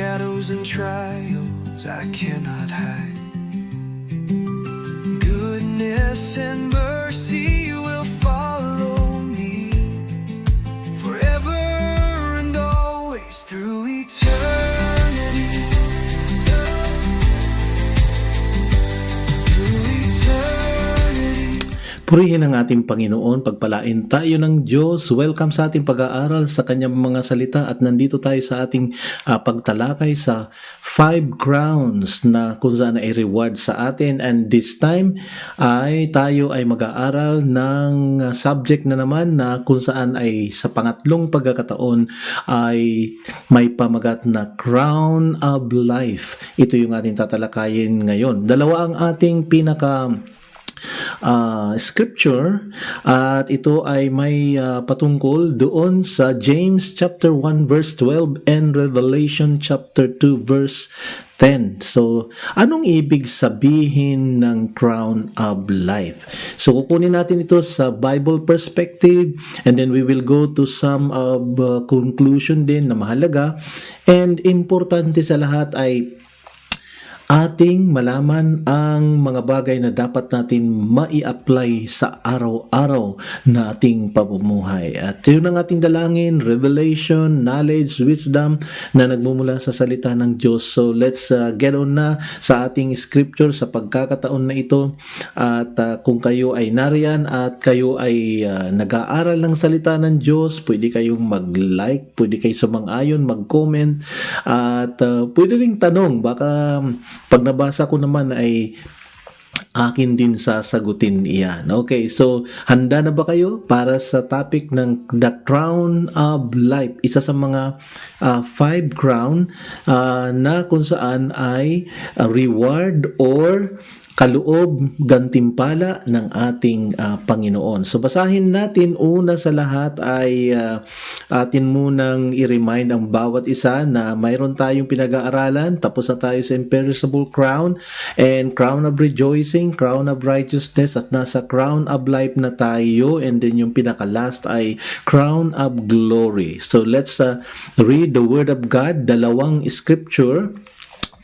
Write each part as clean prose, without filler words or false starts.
shadows and trials I cannot hide. Goodness and mercy will follow me forever and always through eternity. Through eternity. Purihin ang ating Panginoon, pagpalain tayo ng Diyos. Welcome sa ating pag-aaral sa Kanyang mga salita at nandito tayo sa ating pagtalakay sa 5 crowns na kung saan ay reward sa atin. And this time ay tayo ay mag-aaral ng subject na naman na kung saan ay sa pangatlong pagkakataon ay may pamagat na crown of life. Ito yung ating tatalakayin ngayon. Dalawa ang ating scripture at ito ay may patungkol doon sa James chapter 1 verse 12 and Revelation chapter 2 verse 10. So, anong ibig sabihin ng crown of life? So, kukunin natin ito sa Bible perspective and then we will go to some of conclusion din na mahalaga and importante sa lahat ay ating malaman ang mga bagay na dapat natin mai-apply sa araw-araw na ating pamumuhay. At yun ang ating dalangin, revelation, knowledge, wisdom na nagmumula sa salita ng Diyos. So let's get on na sa ating scripture sa pagkakataon na ito. At kung kayo ay nariyan at kayo ay nag-aaral ng salita ng Diyos, pwede kayong mag-like, pwede kayo sumang-ayon, mag-comment, at pwede ring tanong. Baka pag nabasa ko naman ay akin din sasagutin iyan. Okay, so handa na ba kayo para sa topic ng The Crown of Life? Isa sa mga 5 crown na kung saan ay reward or kaloob, gantimpala ng ating Panginoon. So basahin natin, una sa lahat ay atin munang i-remind ang bawat isa na mayroon tayong pinag-aaralan. Tapos na tayo sa imperishable crown and crown of rejoicing, crown of righteousness, at nasa crown of life na tayo, and then yung pinaka-last ay crown of glory. So let's read the Word of God, dalawang scripture.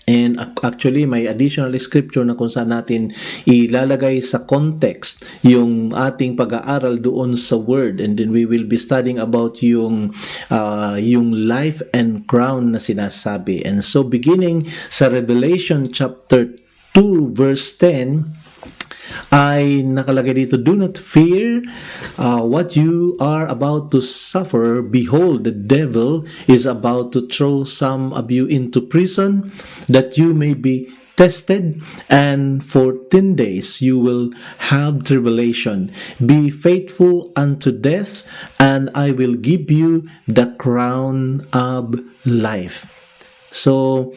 And actually, may additional scripture na kung saan natin ilalagay sa context yung ating pag-aaral doon sa word. And then we will be studying about yung life and crown na sinasabi. And so beginning sa Revelation chapter 2 verse 10, ay nakalagay dito, "Do not fear what you are about to suffer. Behold, the devil is about to throw some of you into prison, that you may be tested, and for 10 days you will have tribulation. Be faithful unto death, and I will give you the crown of life." So,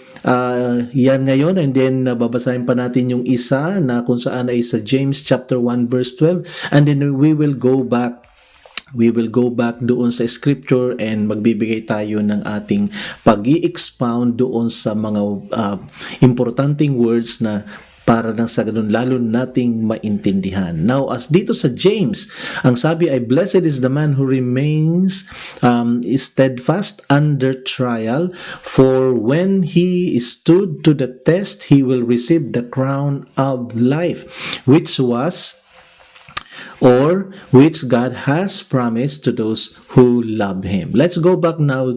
yan ngayon, and then babasahin pa natin yung isa na kung saan ay sa James chapter 1 verse 12, and then we will go back doon sa scripture and magbibigay tayo ng ating pag-i-expound doon sa mga importanteng words na para nang sa ganun lalo nating maintindihan. Now, as dito sa James, ang sabi ay, "Blessed is the man who remains steadfast under trial, for when he is stood to the test, he will receive the crown of life, which God has promised to those who love Him." Let's go back now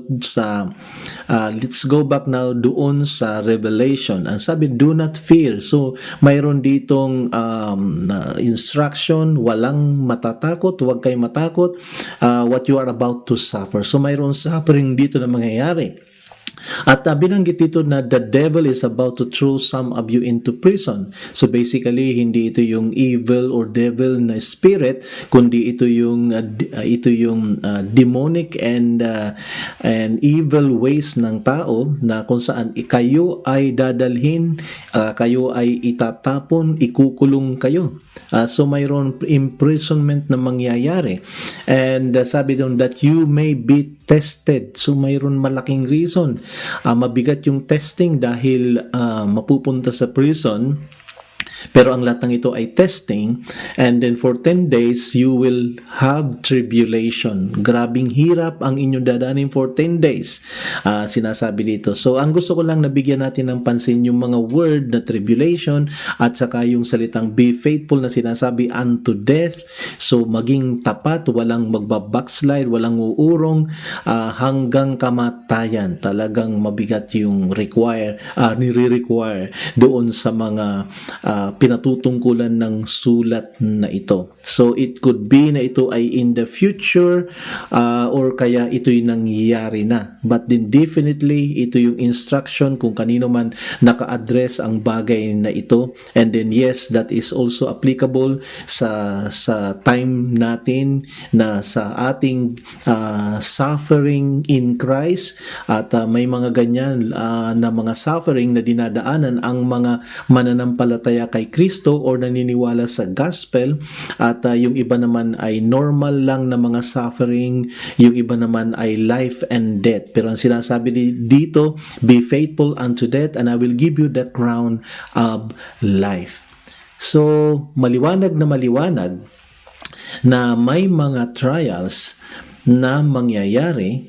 doon sa Revelation. Ang sabi, "Do not fear." So, mayroon ditong instruction, walang matatakot, huwag kayong matakot what you are about to suffer. So, mayroon suffering dito na mangyayari. At binanggit dito na the devil is about to throw some of you into prison. So basically, hindi ito yung evil or devil na spirit, kundi ito yung demonic and evil ways ng tao na kung saan kayo ay dadalhin, kayo ay itatapon, ikukulong kayo. So mayroon imprisonment na mangyayari. And sabi doon that you may be tested. So mayroon malaking reason. Mabigat yung testing dahil mapupunta sa prison. Pero ang lahat ng ito ay testing, and then for 10 days, you will have tribulation. Grabing hirap ang inyong dadanin for 10 days. Sinasabi dito. So, ang gusto ko lang nabigyan natin ng pansin yung mga word na tribulation at saka yung salitang be faithful na sinasabi unto death. So, maging tapat, walang magbabackslide, walang uurong hanggang kamatayan. Talagang mabigat yung nire-require doon sa mga pinatutungkulan ng sulat na ito. So, it could be na ito ay in the future or kaya ito'y nangyayari na. But then definitely, ito yung instruction kung kanino man naka-address ang bagay na ito. And then yes, that is also applicable sa time natin na sa ating suffering in Christ. At may mga ganyan na mga suffering na dinadaanan ang mga mananampalataya kay Kristo or naniniwala sa gospel, at yung iba naman ay normal lang na mga suffering, yung iba naman ay life and death. Pero ang sinasabi dito, be faithful unto death and I will give you the crown of life. So, maliwanag na may mga trials na mangyayari,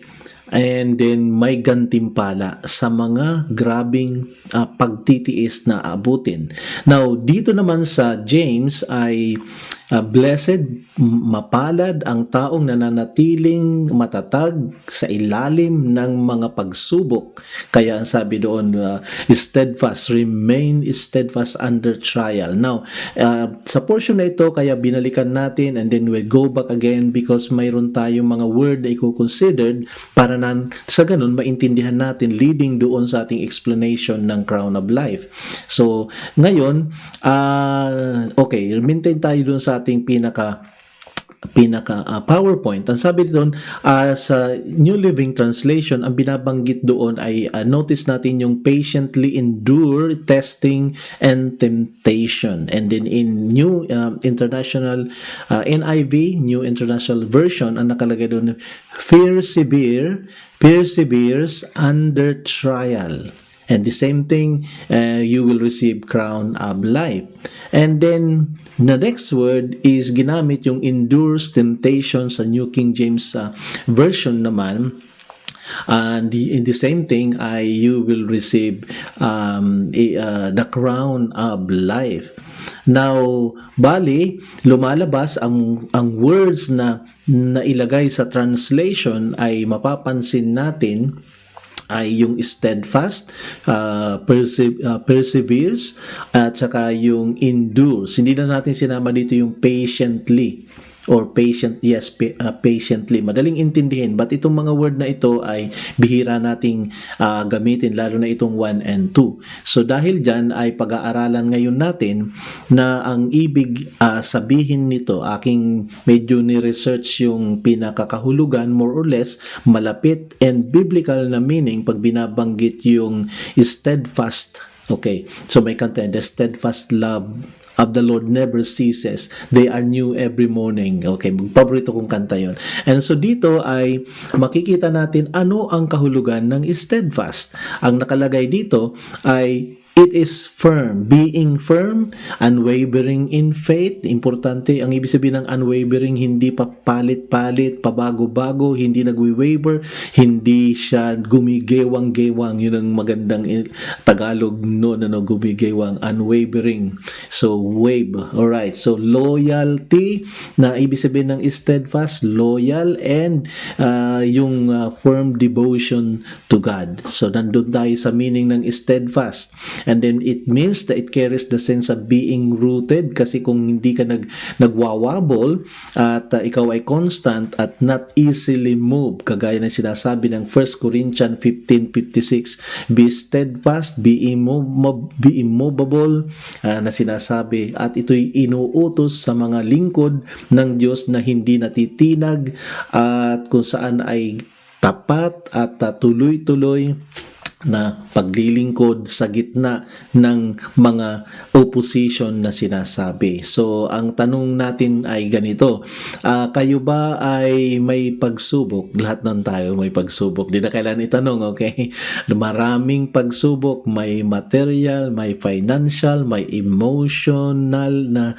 and then may gantimpala sa mga grabing pagtitiis na abutin. Now, dito naman sa James ay blessed, mapalad ang taong nananatiling matatag sa ilalim ng mga pagsubok. Kaya ang sabi doon, steadfast, remain steadfast under trial. Now, sa portion na ito, kaya binalikan natin and then we'll go back again because mayroon tayong mga word na i-considered para sa ganun maintindihan natin leading doon sa ating explanation ng crown of life. So, ngayon, okay, maintain tayo doon sa ating pinaka PowerPoint. Ang sabi doon sa New Living Translation, ang binabanggit doon ay notice natin yung patiently endure testing and temptation. And then in New International NIV, New International Version, ang nakalagay doon, perseveres under trial. And the same thing, you will receive crown of life. And then, the next word is ginamit yung endures temptation sa New King James Version naman. And in the same thing, you will receive the crown of life. Now, bali, lumalabas ang words na ilagay sa translation ay mapapansin natin ay yung steadfast, perseveres, at saka yung endures. Hindi na natin sinama dito yung patiently or patiently. Madaling intindihin, but itong mga word na ito ay bihira nating gamitin, lalo na itong 1 and 2. So dahil dyan ay pag-aaralan ngayon natin na ang ibig sabihin nito, aking medyo ni-research yung pinakakahulugan, more or less, malapit and biblical na meaning pag binabanggit yung steadfast. Okay, so may kanta, the steadfast love of the Lord never ceases. They are new every morning. Okay, paborito kong kanta yon. And so dito ay makikita natin ano ang kahulugan ng steadfast. Ang nakalagay dito ay it is firm, being firm, unwavering in faith. Importante, ang ibig sabihin ng unwavering, hindi pa palit-palit, pabago-bago, hindi nagwi-waver, hindi siya gumigewang-gewang. Yun ang magandang Tagalog noon, gumigewang, unwavering. So, wave. Alright, so loyalty, na ibig sabihin ng steadfast, loyal, and yung firm devotion to God. So, nandun tayo sa meaning ng steadfast. And then it means that it carries the sense of being rooted, kasi kung hindi ka nagwawabol at ikaw ay constant at not easily moved, kagaya ng sinasabi ng 1 Corinthians 15:56, be steadfast, be immovable, na sinasabi, at ito'y inuutos sa mga lingkod ng Diyos na hindi natitinag at kung saan ay tapat at tuloy-tuloy na paglilingkod sa gitna ng mga opposition na sinasabi. So, ang tanong natin ay ganito, kayo ba ay may pagsubok? Lahat ng tayo may pagsubok. Di na kailangan itanong, okay? Maraming pagsubok, may material, may financial, may emotional na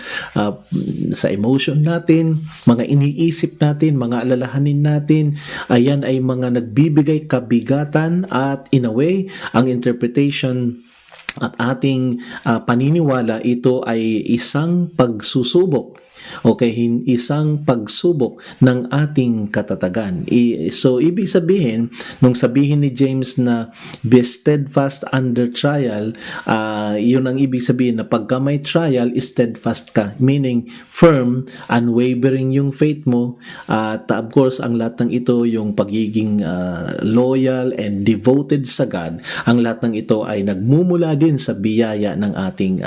sa emotion natin, mga iniisip natin, mga alalahanin natin, ayan ay mga nagbibigay kabigatan at in a way, ang interpretation at ating paniniwala, ito ay isang pagsusubok. Okay, isang pagsubok ng ating katatagan. So, ibig sabihin, nung sabihin ni James na be steadfast under trial, yun ang ibig sabihin na pagka may trial, steadfast ka. Meaning, firm, unwavering yung faith mo. At of course, ang lahat ng ito, yung pagiging loyal and devoted sa God, ang lahat ng ito ay nagmumula din sa biyaya ng ating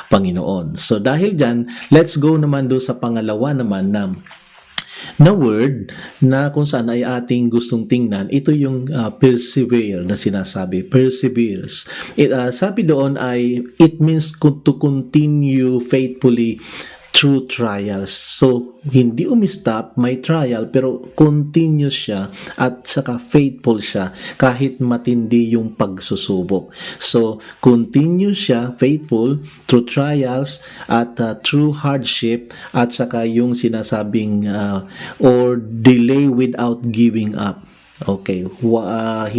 Panginoon. So, dahil dyan, let's go naman doon sa pangalawa naman na word na kung saan ay ating gustong tingnan. Ito yung persevere na sinasabi. Perseveres. Sabi doon ay it means to continue faithfully through trials. So, hindi umistop, may trial, pero continuous siya at saka faithful siya kahit matindi yung pagsusubok. So, continuous siya, faithful, through trials at through hardship at saka yung sinasabing or delay without giving up. Okay,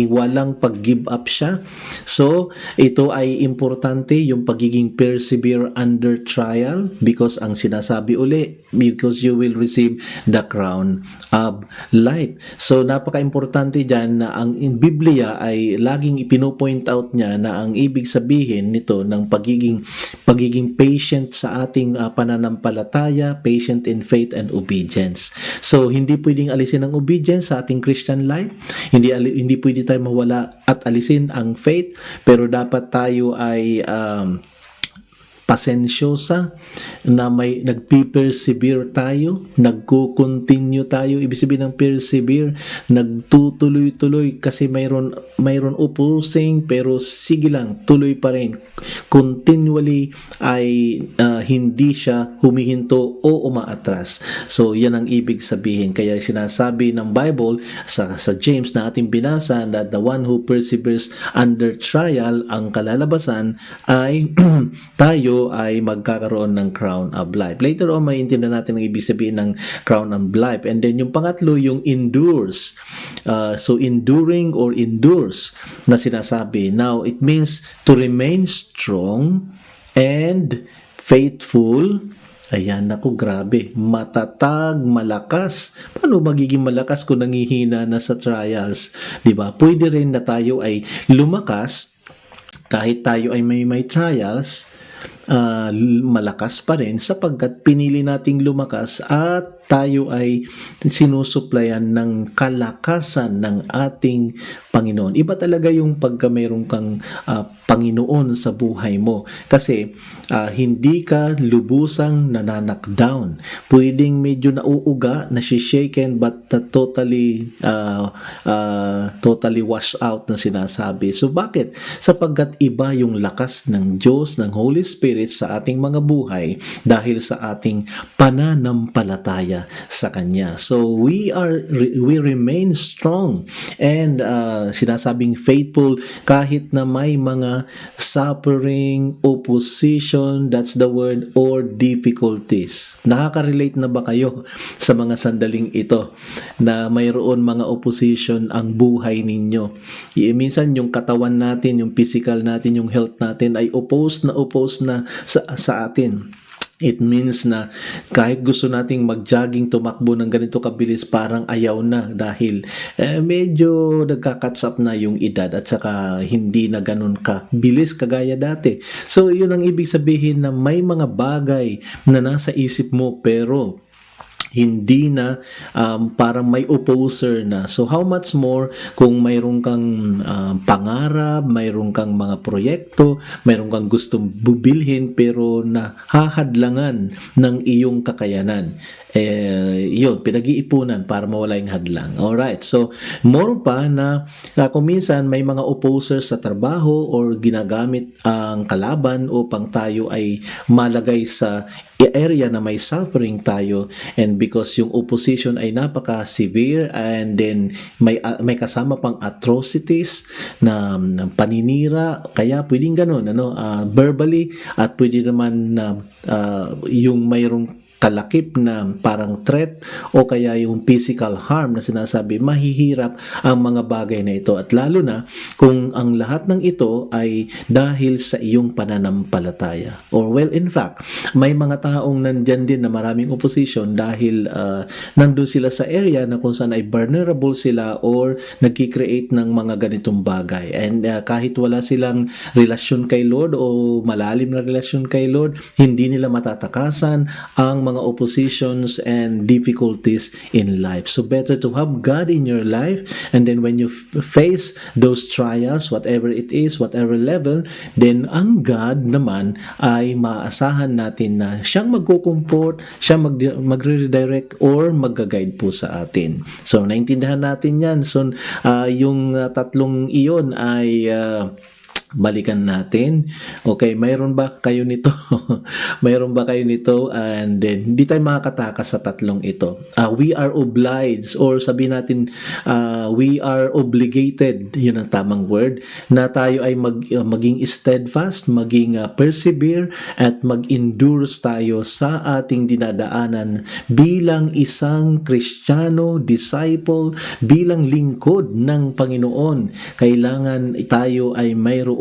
walang pag-give up siya. So, ito ay importante yung pagiging persevere under trial because ang sinasabi uli, because you will receive the crown of life. So, napaka-importante dyan na ang Biblia ay laging ipinopoint out niya na ang ibig sabihin nito ng pagiging patient sa ating pananampalataya, patient in faith and obedience. So, hindi pwedeng alisin ang obedience sa ating Christian life. Hindi pwede tayo mawala at alisin ang faith, pero dapat tayo ay pasensyosa na may nagpi-persevere tayo, nagko-continue tayo. Ibig sabihin ng persevere, nagtutuloy-tuloy kasi mayroon opposing pero sige lang, tuloy pa rin. Continually ay hindi siya humihinto o umaatras. So yan ang ibig sabihin. Kaya sinasabi ng Bible sa James na ating binasa na the one who perseveres under trial, ang kalalabasan ay tayo ay magkakaroon ng crown of life. Later on, maintindihan natin ang ibig sabihin ng crown of life. And then yung pangatlo, yung endures. So enduring or endures na sinasabi. Now, it means to remain strong and faithful. Ayan, naku, grabe. Matatag, malakas. Paano magiging malakas kung nangihina na sa trials? Diba? Pwede rin na tayo ay lumakas kahit tayo ay may trials, malakas pa rin sapagkat pinili nating lumakas at tayo ay sinusuplayan ng kalakasan ng ating Panginoon. Iba talaga yung pagka mayroon kang Panginoon sa buhay mo. Kasi hindi ka lubusang nananakdown. Pwedeng medyo nauuga, nasishaken, but totally washed out na sinasabi. So bakit? Sapagkat iba yung lakas ng Diyos, ng Holy Spirit sa ating mga buhay dahil sa ating pananampalataya sa Kanya. So we remain strong and sinasabing faithful kahit na may mga suffering, opposition, that's the word, or difficulties. Nakaka-relate na ba kayo sa mga sandaling ito na mayroon mga opposition ang buhay ninyo? Minsan yung katawan natin, yung physical natin, yung health natin ay opposed na sa atin. It means na kahit gusto nating mag-jogging, tumakbo ng ganito kabilis, parang ayaw na dahil medyo nagka-catch up na yung edad at saka hindi na ganun bilis kagaya dati. So yun ang ibig sabihin na may mga bagay na nasa isip mo pero hindi na parang may opposer na. So how much more kung mayroon kang pangarap, mayroon kang mga proyekto, mayroon kang gustong bubilhin pero nahahadlangan ng iyong kakayanan. Yun, pinag-iipunan para mawala yung hadlang. Alright, so more pa na kung minsan may mga opposers sa trabaho or ginagamit ang kalaban upang tayo ay malagay sa area na may suffering tayo, and because yung opposition ay napaka-severe, and then may kasama pang atrocities na paninira, kaya pwedeng ganun verbally, at pwede naman yung mayroong kalakip na parang threat o kaya yung physical harm na sinasabi, mahihirap ang mga bagay na ito, at lalo na kung ang lahat ng ito ay dahil sa iyong pananampalataya. Or well, in fact, may mga taong nandyan din na maraming opposition dahil nandun sila sa area na kung saan ay vulnerable sila or nagki-create ng mga ganitong bagay, and kahit wala silang relasyon kay Lord o malalim na relasyon kay Lord, hindi nila matatakasan ang mga oppositions and difficulties in life. So better to have God in your life, and then when you face those trials, whatever it is, whatever level, then ang God naman ay maasahan natin na siyang magkukumport, siyang magre-redirect or mag-guide po sa atin. So naintindihan natin yan. So yung tatlong iyon ay balikan natin. Okay, mayroon ba kayo nito? Mayroon ba kayo nito? And then, hindi tayo makakatakas sa tatlong ito. We are obliged, or sabihin natin, we are obligated, yun ang tamang word, na tayo ay maging steadfast, maging persevere, at mag-endure tayo sa ating dinadaanan bilang isang Kristiyano, disciple, bilang lingkod ng Panginoon. Kailangan tayo ay mayroon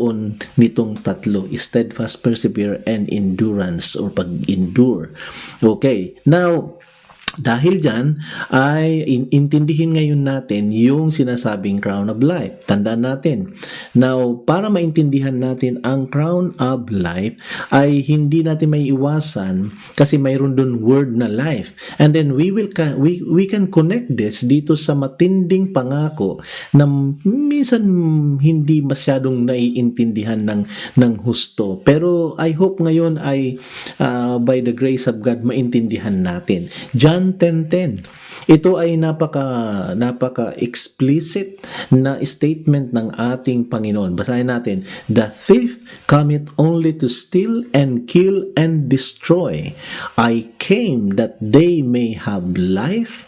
nitong tatlo: steadfast, persevere, and endurance, or pag-endure. Okay, now dahil dyan ay intindihin ngayon natin yung sinasabing crown of life. Tandaan natin. Now, para maintindihan natin ang crown of life ay hindi natin may iwasan kasi mayroon dun word na life. And then we can connect this dito sa matinding pangako na minsan hindi masyadong naiintindihan ng husto. Pero I hope ngayon ay by the grace of God maintindihan natin. John 10:10. Ito ay napaka-explicit na statement ng ating Panginoon. Basahin natin. The thief cometh only to steal and kill and destroy. I came that they may have life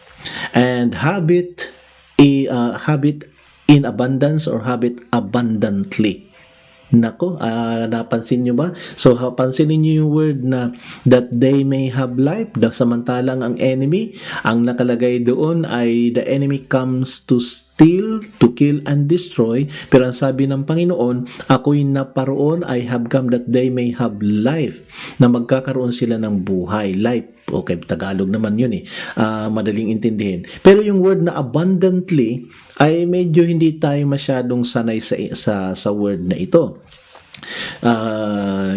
and have it in abundance, or have it abundantly. Nako, napansin nyo ba? So, pansinin nyo yung word na that they may have life. Samantalang ang enemy, ang nakalagay doon ay the enemy comes to steal, to kill, and destroy. Pero ang sabi ng Panginoon, ako'y naparoon, I have come that they may have life, na magkakaroon sila ng buhay. Life. Okay, Tagalog naman yun madaling intindihin. Pero yung word na abundantly ay medyo hindi tayo masyadong sanay sa word na ito.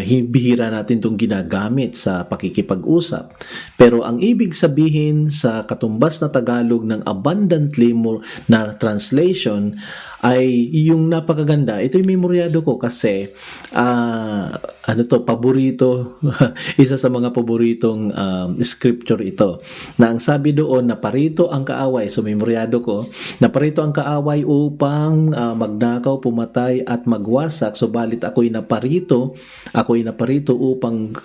Bihira natin itong ginagamit sa pakikipag-usap. Pero ang ibig sabihin sa katumbas na Tagalog ng abundantly more na translation ay yung napakaganda. Ito yung memoryado ko kasi paborito isa sa mga paboritong scripture ito, na ang sabi doon, naparito ang kaaway. So memoryado ko, naparito ang kaaway upang magnakaw, pumatay at magwasak, subalit ako'y naparito upang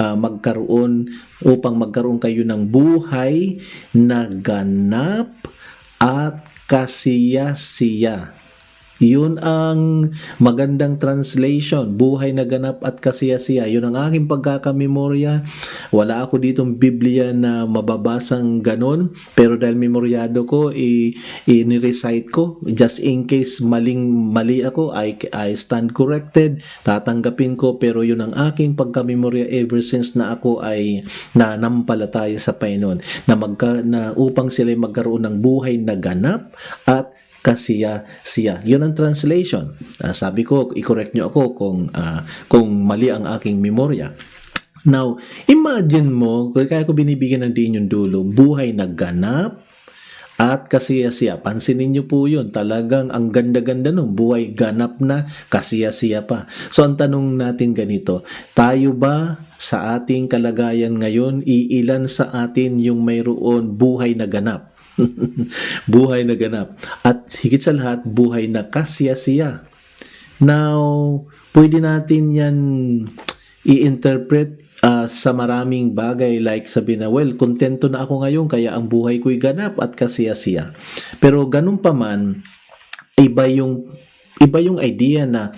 magkaroon kayo ng buhay na ganap at kasiyasiya. Yun ang magandang translation, buhay na ganap at kasiyasiya. Yun ang aking pagkakamemorya. Wala ako ditong Biblia na mababasang ganon, pero dahil memoryado ko, i-recite ko, just in case mali ako, I stand corrected, tatanggapin ko, pero yun ang aking pagkamemorya ever since na ako ay nanampalataya sa Panginoon, na upang sila magkaroon ng buhay na ganap at kasiyasiya. Yun ang translation. Sabi ko, i-correct nyo ako kung mali ang aking memorya. Now, imagine mo, kaya ko binibigyan ng diin yung dulo, buhay na ganap at kasiyasiya. Pansinin niyo po yun. Talagang ang ganda-ganda nung buhay ganap na kasiyasiya pa. So, ang tanong natin ganito, tayo ba sa ating kalagayan ngayon, iilan sa atin yung mayroon buhay na ganap? Buhay na ganap. At higit sa lahat, buhay na kasiyasiya. Now, pwede natin yan i-interpret sa maraming bagay, like sabi na, well, kontento na ako ngayon kaya ang buhay ko'y ganap at kasiyasiya. Pero ganun pa man, iba yung idea na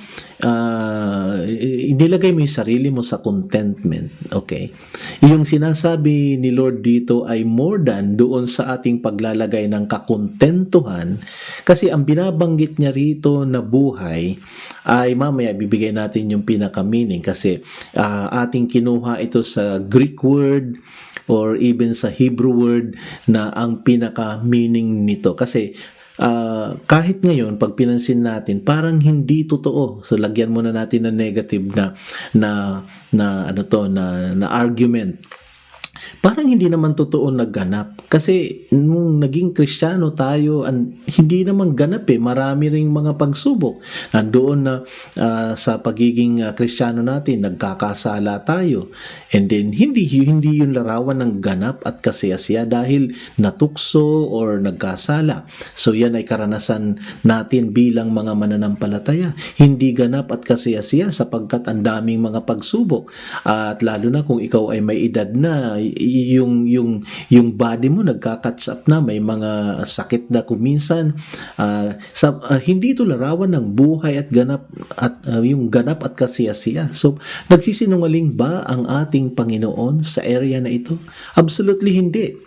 inilagay mo yung sarili mo sa contentment. Okay? Yung sinasabi ni Lord dito ay more than doon sa ating paglalagay ng kakontentuhan, kasi ang binabanggit niya rito na buhay ay mamaya bibigay natin yung pinaka-meaning, kasi ating kinuha ito sa Greek word or even sa Hebrew word na ang pinaka-meaning nito. Kasi kahit ngayon, pag pinansin natin, parang hindi totoo. So, lagyan muna natin ng negative na argument. Parang hindi naman totoo nagganap. Kasi nung naging Kristiyano tayo, hindi naman ganap Marami ring mga pagsubok. Nandoon na sa pagiging Kristiyano natin, nagkakasala tayo. And then, hindi yung larawan ng ganap at kasiyasiya dahil natukso or nagkasala. So, yan ay karanasan natin bilang mga mananampalataya. Hindi ganap at kasiyasiya sapagkat ang daming mga pagsubok. At lalo na kung ikaw ay may edad na, yung body mo nagka-catch up na, may mga sakit na kuminsan. Hindi ito larawan ng buhay at ganap at yung ganap at kasiyasiya. So, nagsisinungaling ba ang ating Panginoon sa area na ito? Absolutely hindi.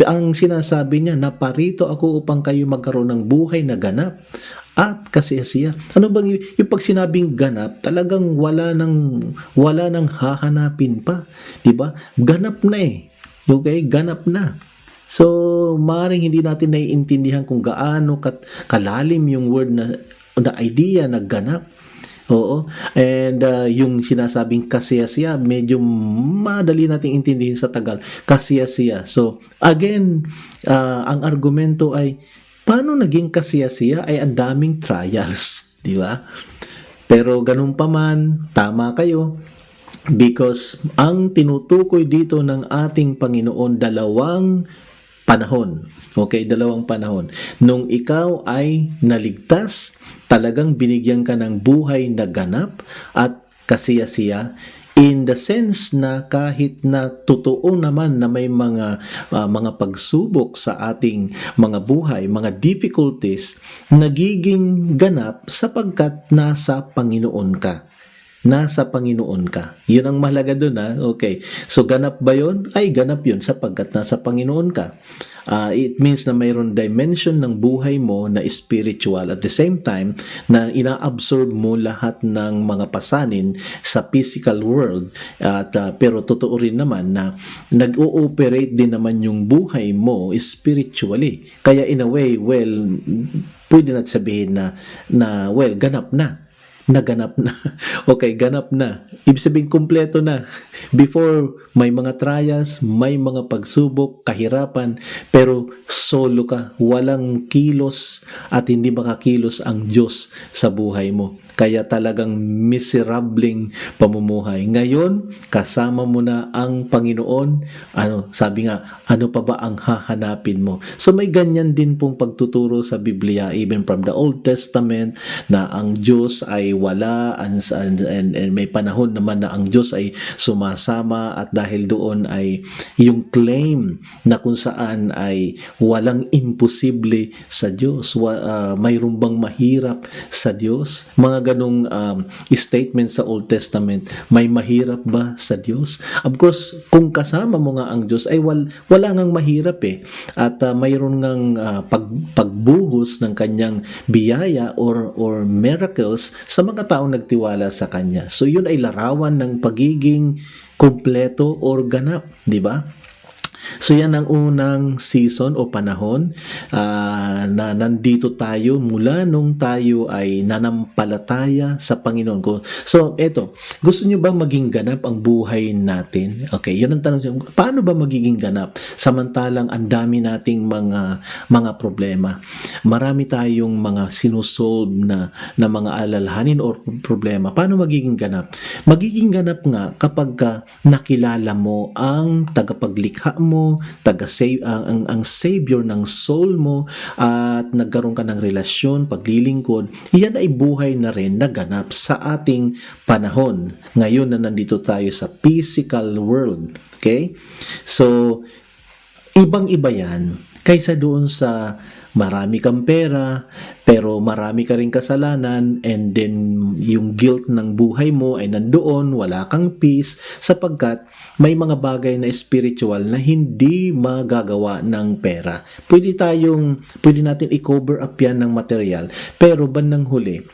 Ang sinasabi niya, naparito ako upang kayo magkaroon ng buhay na ganap at kasiyasiya. Ano bang yung pag sinabing ganap, talagang wala nang hahanapin pa, 'di ba? Ganap na Okay, ganap na. So, maaaring hindi natin naiintindihan kung gaano kalalim yung word na idea na ganap. Oo. And yung sinasabing kasiyasiya, medyo madali nating intindihin sa Tagal. Kasiyasiya. So, again, ang argumento ay, paano naging kasiyasiya ay ang daming trials, di ba? Pero ganun pa man, tama kayo. Because ang tinutukoy dito ng ating Panginoon, dalawang panahon. Okay, dalawang panahon. Nung ikaw ay naligtas, talagang binigyan ka ng buhay na ganap at kasiyasiya, in the sense na kahit na totoo naman na may mga pagsubok sa ating mga buhay, mga difficulties, nagiging ganap sapagkat nasa Panginoon ka. Nasa Panginoon ka. Yun ang mahalaga doon Okay. So, ganap ba yun? Ay, ganap yun sapagkat nasa Panginoon ka. It means na mayroon dimension ng buhay mo na spiritual at the same time na ina-absorb mo lahat ng mga pasanin sa physical world. Pero totoo rin naman na nag-ooperate din naman yung buhay mo spiritually. Kaya in a way, well, pwede natin sabihin na well, ganap na. Naganap na. Okay, ganap na. Ibig sabihin, kumpleto na. Before, may mga trials, may mga pagsubok, kahirapan, pero solo ka. Walang kilos at hindi makakilos ang Diyos sa buhay mo. Kaya talagang miserableng pamumuhay. Ngayon, kasama mo na ang Panginoon. Sabi nga, ano pa ba ang hahanapin mo? So may ganyan din pong pagtuturo sa Biblia, even from the Old Testament, na ang Diyos ay wala and may panahon naman na ang Diyos ay sumasama, at dahil doon ay yung claim na kung saan ay walang imposible sa Diyos. Mayroon bang mahirap sa Diyos? Mga ganong statement sa Old Testament. May mahirap ba sa Diyos? Of course, kung kasama mo nga ang Diyos, ay wala ngang mahirap At mayroon ngang pagbuhos ng kanyang biyaya or miracles sa mga taong nagtiwala sa kanya. So yun ay larawan ng pagiging kumpleto or ganap, di ba? So yan ang unang season o panahon na nandito tayo mula nung tayo ay nanampalataya sa Panginoon ko. So eto, gusto nyo bang maging ganap ang buhay natin? Okay, yun ang tanong. Paano ba magiging ganap? Samantalang ang dami nating mga problema. Marami tayong mga sinusolve na mga alalahanin or problema. Paano magiging ganap? Magiging ganap nga kapag nakilala mo ang tagapaglikha mo, ang savior ng soul mo, at nagkaroon ka ng relasyon, paglilingkod. Iyan ay buhay na rin na ganap sa ating panahon. Ngayon na nandito tayo sa physical world. Okay? So, ibang-iba yan kaysa doon sa marami kang pera, pero marami ka rin kasalanan, and then yung guilt ng buhay mo ay nandoon, wala kang peace, sapagkat may mga bagay na spiritual na hindi magagawa ng pera. Pwede natin i-cover up yan ng material, pero bandang huli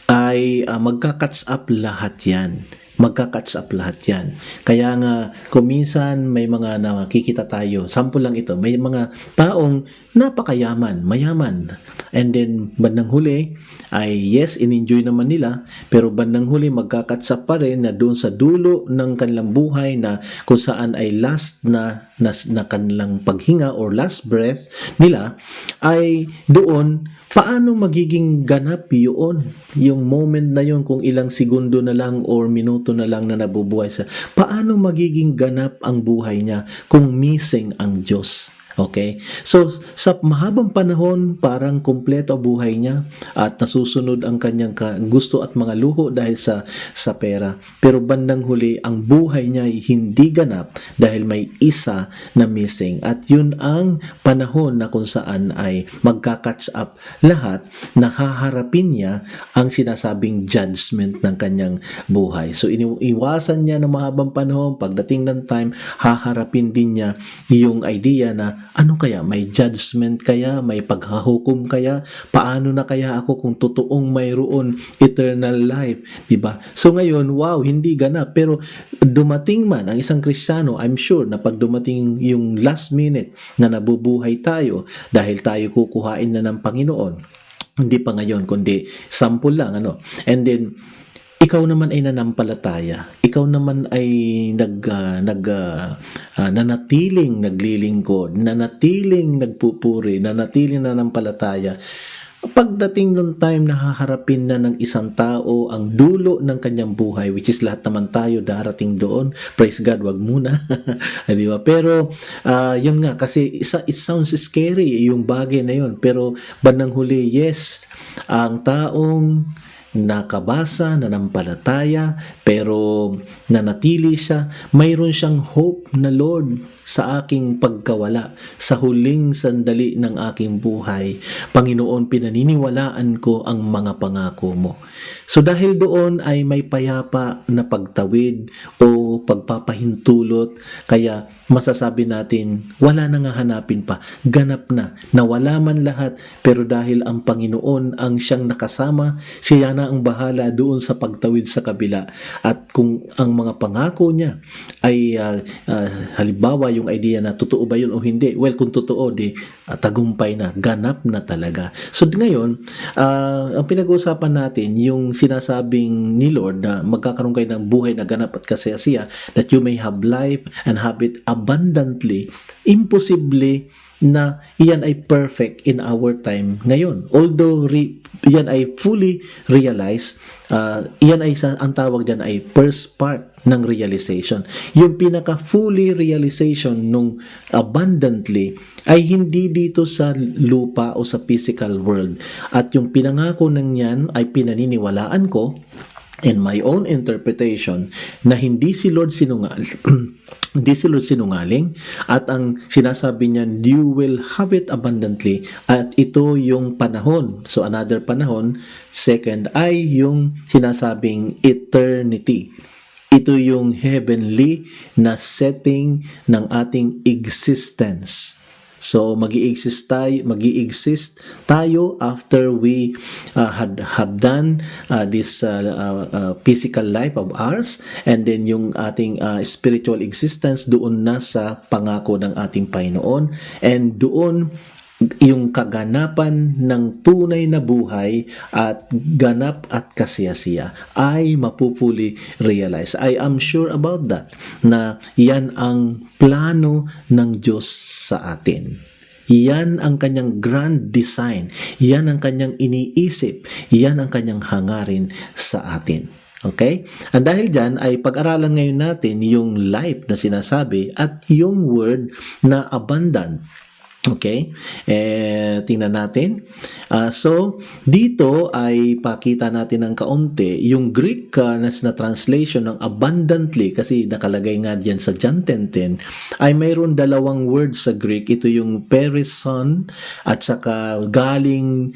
ay magka-catch up lahat yan. Magka-catch up lahat yan. Kaya nga, kung minsan may mga nakikita tayo, sample lang ito, may mga taong napakayaman, mayaman. And then, bandang huli, ay yes, in-enjoy naman nila, pero bandang huli, magka-catch up pa rin na doon sa dulo ng kanilang buhay na kung saan ay last na kanilang paghinga or last breath nila, ay doon, paano magiging ganap yun? Yung moment na yun, kung ilang segundo na lang or minuto na lang na nabubuhay siya, paano magiging ganap ang buhay niya kung missing ang Diyos? Okay? So, sa mahabang panahon, parang kumpleto ang buhay niya at nasusunod ang kanyang gusto at mga luho dahil sa pera. Pero bandang huli, ang buhay niya ay hindi ganap dahil may isa na missing. At yun ang panahon na kung saan ay magka-catch up lahat na haharapin niya ang sinasabing judgment ng kanyang buhay. So, iwasan niya ng mahabang panahon. Pagdating ng time, haharapin din niya yung idea na ano kaya? May judgment kaya? May paghahukom kaya? Paano na kaya ako kung totoong mayroon eternal life? Diba? So ngayon, wow, hindi ganap. Pero dumating man ang isang Kristiyano, I'm sure na pag dumating yung last minute na nabubuhay tayo dahil tayo kukuhain na ng Panginoon, hindi pa ngayon, kundi sample lang, And then, ikaw naman ay nanampalataya. Ikaw naman ay nanatiling naglilingkod, nanatiling nagpupuri, nanatiling nanampalataya. Pagdating ng time na haharapin na ng isang tao ang dulo ng kanyang buhay, which is lahat naman tayo darating doon. Praise God, wag muna. Di ba? Pero, yun nga, kasi it sounds scary, yung bagay na yun. Pero, bandang huli, yes, ang taong nakabasa, nanampalataya, pero nanatili siya, mayroon siyang hope na Lord sa aking pagkawala, sa huling sandali ng aking buhay. Panginoon, pinaniniwalaan ko ang mga pangako mo. So dahil doon ay may payapa na pagtawid o pagpapahintulot, kaya masasabi natin, wala nang hahanapin pa, ganap na, nawala man lahat, pero dahil ang Panginoon ang siyang nakasama, siya na ang bahala doon sa pagtawid sa kabila. At kung ang mga pangako niya ay halimbawa yung idea na totoo ba yun o hindi, well, kung totoo, tagumpay na, ganap na talaga. So ngayon, ang pinag-uusapan natin, yung sinasabing ni Lord na magkakaroon kayo ng buhay na ganap at kasaya-siya, that you may have life and have it abundantly. Imposible na iyan ay perfect in our time ngayon. Although iyan ay fully realized, iyan ay ang tawag diyan ay first part ng realization. Yung pinaka-fully realization nung abundantly ay hindi dito sa lupa o sa physical world. At yung pinangako ng yan ay pinaniniwalaan ko in my own interpretation na hindi si Lord sinungaling at ang sinasabi niya, you will have it abundantly, at ito yung panahon. So another panahon, second, ay yung sinasabing eternity. Ito yung heavenly na setting ng ating existence. So magi-exist tayo after we have done this physical life of ours, and then yung ating spiritual existence doon na sa pangako ng ating Panginoon, and doon yung kaganapan ng tunay na buhay at ganap at kasiyasiya ay mapupuli realize. I am sure about that, na yan ang plano ng Diyos sa atin. Yan ang kanyang grand design. Yan ang kanyang iniisip. Yan ang kanyang hangarin sa atin. Okay? At dahil dyan ay pag-aralan ngayon natin yung life na sinasabi at yung word na abundant. Okay? Tingnan natin. So, dito ay pakita natin ng kaunti yung Greek na translation ng abundantly, kasi nakalagay nga diyan sa John 10:10, ay mayroon dalawang word sa Greek. Ito yung perison at saka galing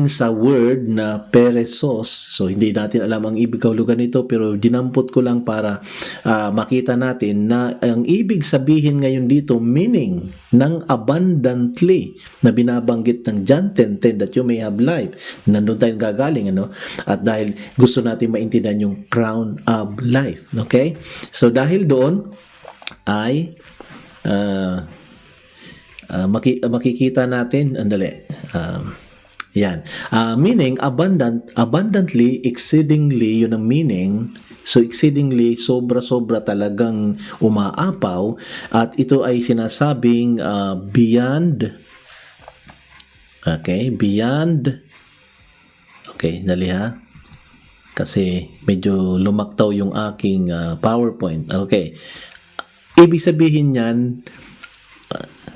sa word na peresos. So, hindi natin alam ang ibig kahulugan nito, pero dinampot ko lang para makita natin na ang ibig sabihin ngayon dito, meaning ng abundantly na binabanggit ng John 10:10, that you may have life. Nandun tayo gagaling, ano? At dahil gusto natin maintindihan yung crown of life. Okay? So, dahil doon ay makikita natin, andali, yan. Meaning, abundantly, exceedingly, yun ang meaning. So, exceedingly, sobra-sobra talagang umaapaw. At ito ay sinasabing beyond. Okay, beyond. Okay, dali ha. Kasi medyo lumaktaw yung aking PowerPoint. Okay. Ibig sabihin yan,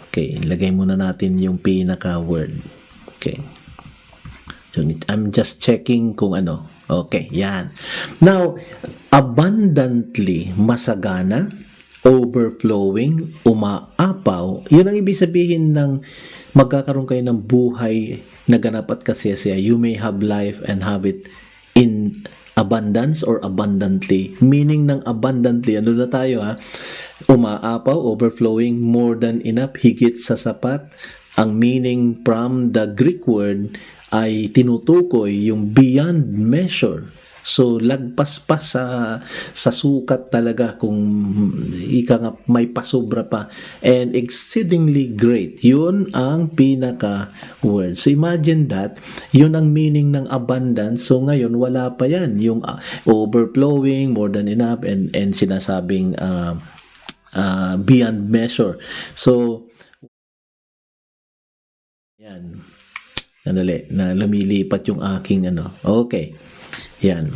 okay, lagay muna natin yung pinaka-word. Okay. So, I'm just checking kung ano. Okay, yan. Now, abundantly, masagana, overflowing, umaapaw, yun ang ibig sabihin ng magkakaroon kayo ng buhay na ganap at kasiyasiya. You may have life and have it in abundance or abundantly. Meaning ng abundantly, ano na tayo ha? Umaapaw, overflowing, more than enough, higit sa sapat. Ang meaning from the Greek word ay tinutukoy yung beyond measure. So, lagpas pa sa sukat talaga, kung ika nga may pasobra pa. And exceedingly great. Yun ang pinaka-word. So, imagine that. Yun ang meaning ng abundance. So, ngayon, wala pa yan. Yung overflowing, more than enough, and sinasabing beyond measure. So, yan. Nandali, na lumilipat yung aking ano. Okay. Yan.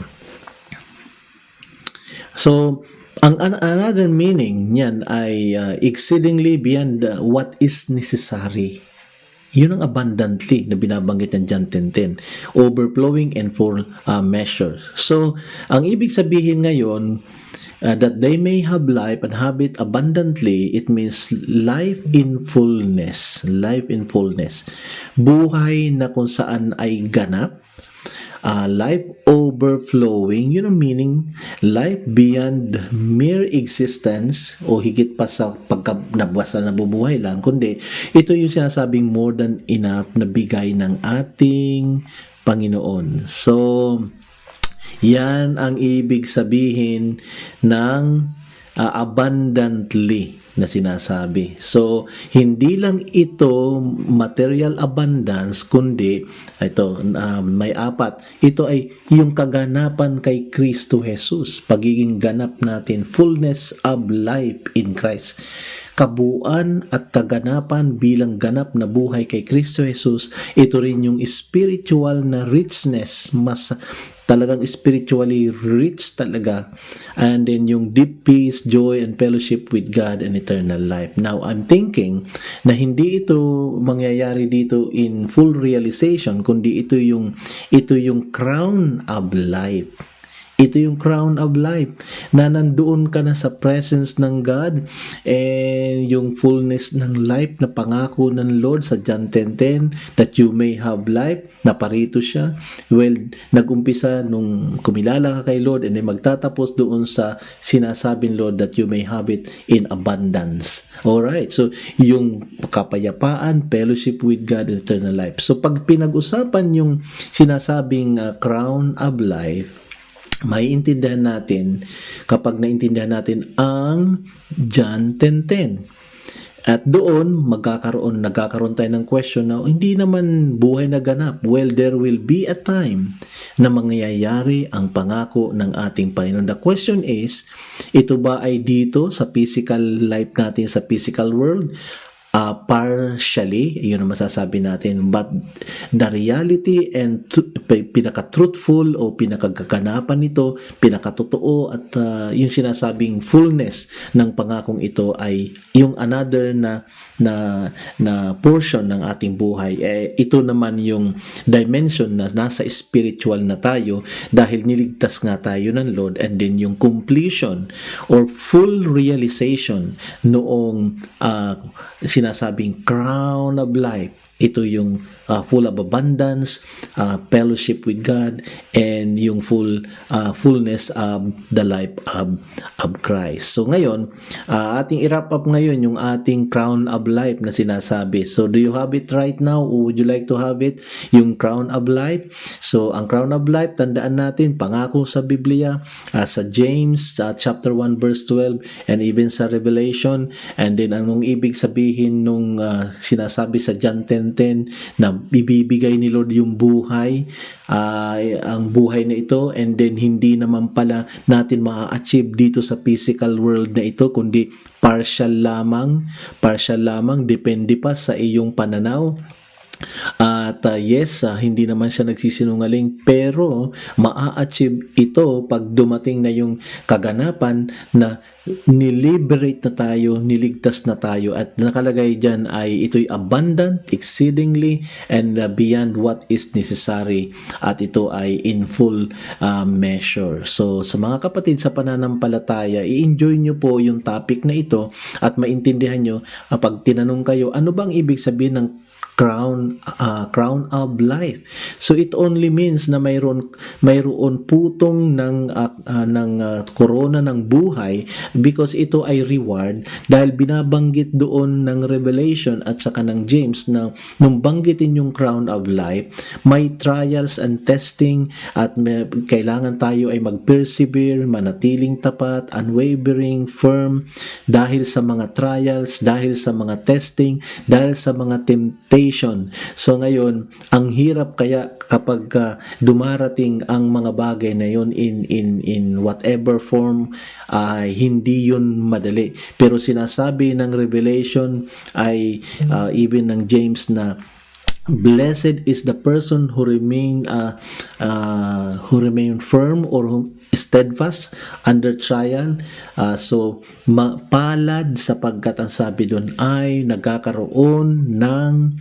So, ang another meaning niyan ay exceedingly beyond what is necessary. Yun ang abundantly na binabanggit ng John 10:10. Overflowing and full measure. So, ang ibig sabihin ngayon, that they may have life and have it abundantly, it means life in fullness. Life in fullness. Buhay na kung saan ay ganap. Life overflowing, yun ang meaning. Life beyond mere existence, o higit pa sa pagkabasa na bubuhay lang, kundi ito yung sinasabing more than enough na bigay ng ating Panginoon. So, yan ang ibig sabihin ng abundantly na sinasabi. So, hindi lang ito material abundance, kundi ito, may apat. Ito ay yung kaganapan kay Kristo Jesus. Pagiging ganap natin, fullness of life in Christ. Kabuuan at kaganapan bilang ganap na buhay kay Kristo Jesus. Ito rin yung spiritual na richness, mas talagang spiritually rich talaga. And then yung deep peace, joy, and fellowship with God and eternal life. Now, I'm thinking na hindi ito mangyayari dito in full realization, kundi ito yung crown of life. Ito yung crown of life na nandoon ka na sa presence ng God, and yung fullness ng life na pangako ng Lord sa John 10:10, that you may have life, naparito siya. Well, nag-umpisa nung kumilala ka kay Lord, and then magtatapos doon sa sinasabing Lord that you may have it in abundance. Alright, so yung kapayapaan, fellowship with God, and eternal life. So pag pinag-usapan yung sinasabing crown of life, maiintindihan natin kapag naintindihan natin ang John 10:10. At doon, nagkakaroon tayo ng question na hindi naman buhay na ganap. Well, there will be a time na mangyayari ang pangako ng ating Panginoon. The question is, ito ba ay dito sa physical life natin, sa physical world? Partially, yun ang masasabi natin, but the reality and pinaka-truthful o pinakagaganapan nito, pinakatotoo at yung sinasabing fullness ng pangakong ito ay yung another na portion ng ating buhay. Ito naman yung dimension na nasa spiritual na tayo dahil niligtas nga tayo ng Lord, and then yung completion or full realization noong sinasabing crown of life. Ito yung full of abundance, fellowship with God, and yung fullness of the life of Christ. So ngayon, ating i-wrap up ngayon yung ating crown of life na sinasabi. So do you have it right now, or would you like to have it? Yung crown of life. So ang crown of life, tandaan natin, pangako sa Biblia, sa James chapter 1 verse 12, and even sa Revelation, and then anong ibig sabihin nung sinasabi sa John 10:10 na ibibigay ni Lord yung buhay, ang buhay na ito, and then hindi naman pala natin ma-achieve dito sa physical world na ito, kundi partial lamang, depende pa sa iyong pananaw. At yes, hindi naman siya nagsisinungaling, pero maa-achieve ito pag dumating na yung kaganapan na niliberate na tayo, niligtas na tayo, at nakalagay dyan ay ito'y abundant, exceedingly, and beyond what is necessary, at ito ay in full measure. So sa mga kapatid sa pananampalataya, i-enjoy nyo po yung topic na ito at maintindihan nyo pag tinanong kayo, ano bang ibig sabihin ng crown of life. So it only means na mayroon putong ng corona ng buhay, because ito ay reward, dahil binabanggit doon ng Revelation at saka ng James na nung banggitin yung crown of life, may trials and testing, at kailangan tayo ay mag-persevere, manatiling tapat, unwavering, firm, dahil sa mga trials, dahil sa mga testing, dahil sa mga temptation. So ngayon, ang hirap kaya kapag dumarating ang mga bagay na yun in whatever form, hindi yun madali. Pero sinasabi ng Revelation ay even ng James na blessed is the person who remain firm or steadfast under trial. So palad, sapagkat ang sabi doon ay nagkakaroon ng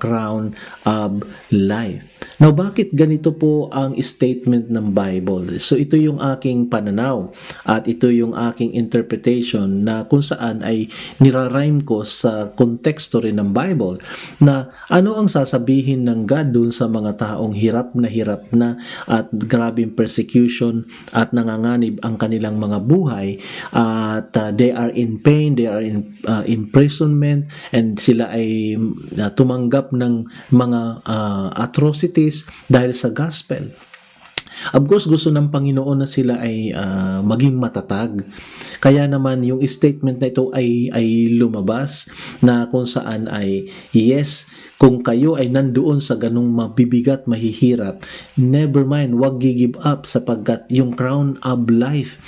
crown of life. Now, bakit ganito po ang statement ng Bible? So, ito yung aking pananaw at ito yung aking interpretation, na kung saan ay nirarhyme ko sa konteksto rin ng Bible, na ano ang sasabihin ng God dun sa mga taong hirap na at grabing persecution at nanganganib ang kanilang mga buhay, at they are in pain, they are in imprisonment, and sila ay tumanggap ng mga atrocities dahil sa gospel. Of course, gusto ng Panginoon na sila ay maging matatag. Kaya naman yung statement na ito ay lumabas, na kung saan ay yes, kung kayo ay nandoon sa ganung mabibigat, mahihirap, never mind, wag give up, sapagkat yung crown of life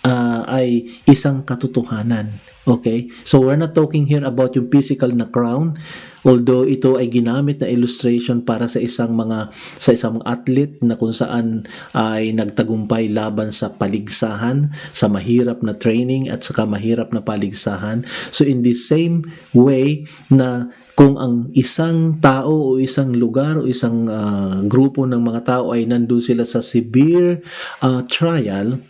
ay isang katotohanan. Okay? So we're not talking here about yung physical na crown, although ito ay ginamit na illustration para sa isang athlete na kung saan ay nagtagumpay laban sa paligsahan, sa mahirap na training at saka mahirap na paligsahan. So in the same way na kung ang isang tao o isang lugar o isang grupo ng mga tao ay nandun sila sa severe trial,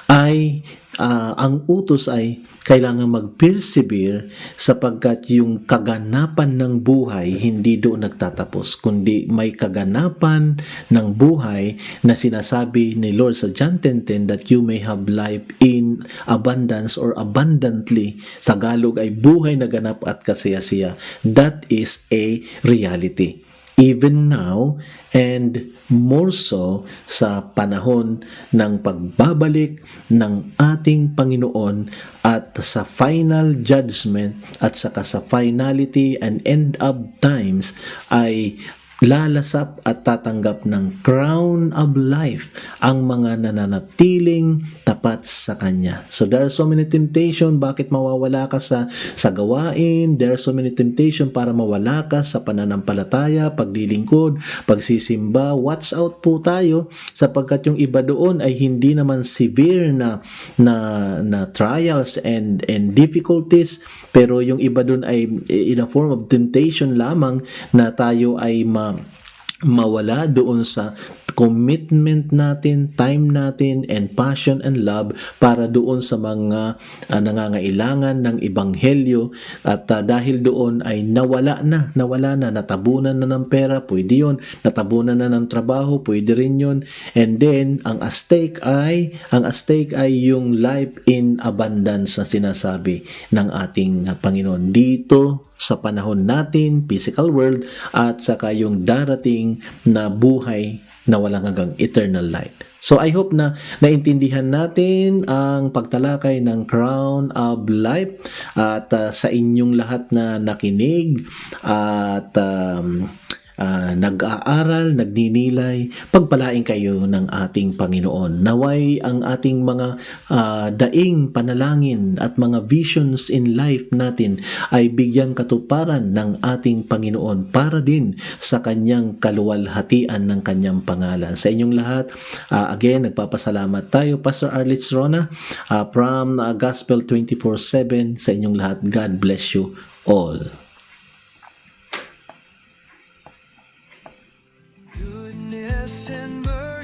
ay ang utos ay kailangan mag-persevere sapagkat yung kaganapan ng buhay hindi doon nagtatapos, kundi may kaganapan ng buhay na sinasabi ni Lord sa John 10:10 that you may have life in abundance or abundantly. Tagalog ay buhay na ganap at kasiyasiya. That is a reality. Even now, and more so sa panahon ng pagbabalik ng ating Panginoon at sa final judgment at saka sa finality and end of times ay lalasap at tatanggap ng crown of life ang mga nananatiling tapat sa Kanya. So there are so many temptation bakit mawawala ka sa gawain, there are so many temptation para mawala ka sa pananampalataya, paglilingkod, pagsisimba. Watch out po tayo sapagkat yung iba doon ay hindi naman severe na trials and difficulties, pero yung iba doon ay in a form of temptation lamang na tayo ay mawala doon sa commitment natin, time natin, and passion and love para doon sa mga nangangailangan ng ebanghelyo at dahil doon ay nawala na, natabunan na ng pera, pwede yun, natabunan na ng trabaho, pwede rin yun, and then ang stake ay yung life in abundance na sinasabi ng ating Panginoon dito sa panahon natin, physical world, at saka yung darating na buhay na walang hanggang eternal life. So I hope na naintindihan natin ang pagtalakay ng Crown of Life at sa inyong lahat na nakinig at nag-aaral, nagninilay, pagpalain kayo ng ating Panginoon. Naway ang ating mga daing panalangin at mga visions in life natin ay bigyan katuparan ng ating Panginoon para din sa kanyang kaluwalhatian ng kanyang pangalan. Sa inyong lahat, again, nagpapasalamat tayo, Pastor Arlitz Rona, from Gospel 24/7. Sa inyong lahat, God bless you all. Goodness and mercy.